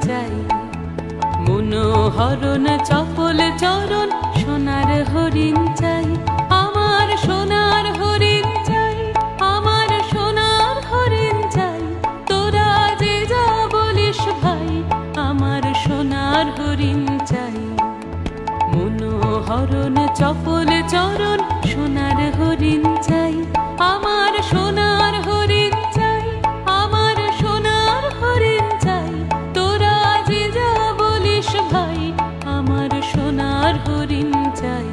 চাই, মনোহরণ চপল চরণ সোনার হরিণ চাই, আমার সোনার হরিণ চাই, আমার সোনার হরিণ চাই। তোরা যে যা বলিস ভাই, আমার সোনার হরিণ চাই, মনোহরণ চপল চরণ সোনার হরিণ চাই, আমার সোনার হরিণ চাই, আমার সোনার হরিণ চাই। তোরা যে যা বলিস ভাই, আমার সোনার হরিণ চাই।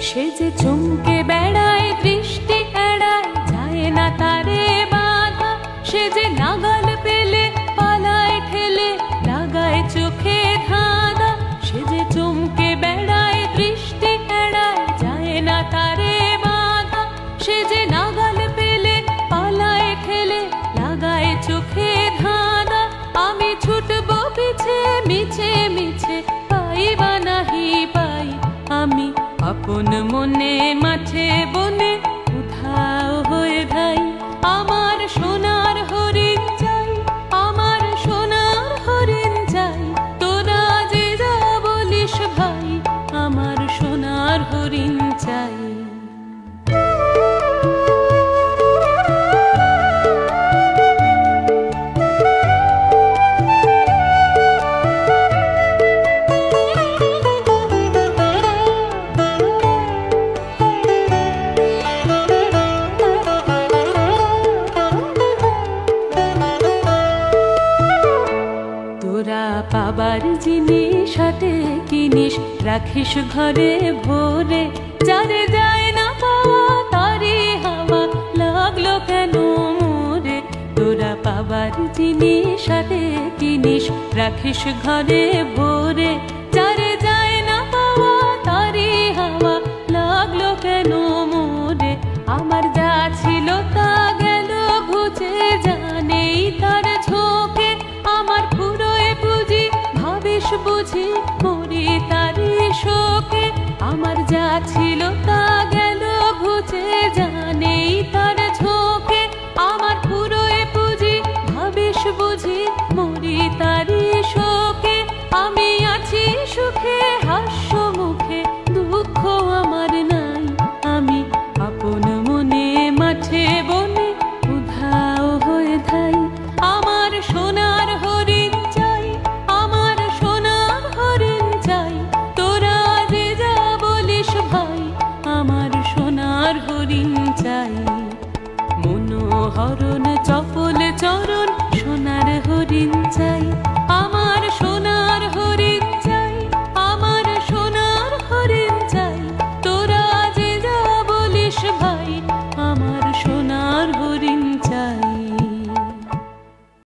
সে যে চমকে বেড়ায় দৃষ্টি এড়ায়, যায় না তারে বাধা। সে যে নাগাল পেলে পালায় ঠেলে, লাগায় চোখে ধাঁধা। সে যে চমকে বেড়ায় দৃষ্টি এড়ায়, যায় না তারে বাধা। সে যে নাগাল পেলে পালায় ঠেলে, লাগায় চোখে ধাঁধা। আমি ছুটবো পিছে মিছে মিছে, পাই বা নাহি পাই। আমি আপন মনে মাঠে বনে উধাও হয়ে ধাই, আমার সোনার হরিণ চাই, আমার সোনার হরিণ চাই। তোরা যে যা বলিস ভাই, আমার সোনার হরিণ চাই। তোরা পাবার জিনিস হাতে কিনিস, রাখিস ঘরে ভরে। যারে যায় না পাওয়া তারে হাওয়া লাগলো কেন মোরে। তোরা পাবার জিনিস হাতে কিনিস, রাখিস ঘরে ভরে। যারে যায় না পাওয়া তারে হাওয়া লাগলো কেন মোরে। আমার যা ছিল তা গেল ঘুচে, জানেই তার ঝোঁকে। আমার ফুরোয় পুঁজি ভাবিস বুঝি, মরি তারি শোকে। আমার যা ছিল তা গেল ঘুচে, জানেই তার ঝোঁকে। আমার ফুরোয় পুঁজি ভাবিস বুঝি, মরি তারি শোকে। আমি আছি সুখে হাস্য মুখে, দুঃখ আমার নাই। আমি আপন মনে মাঠে বনে উধাও হয়ে ধাই, আমার সোনার হরিণ চাই, আমার সোনার হরিণ চাই। তোরা যে যা বলিস ভাই, আমার সোনার হরিণ চাই, মনোহরণ চপল চরণ সোনার হরিণ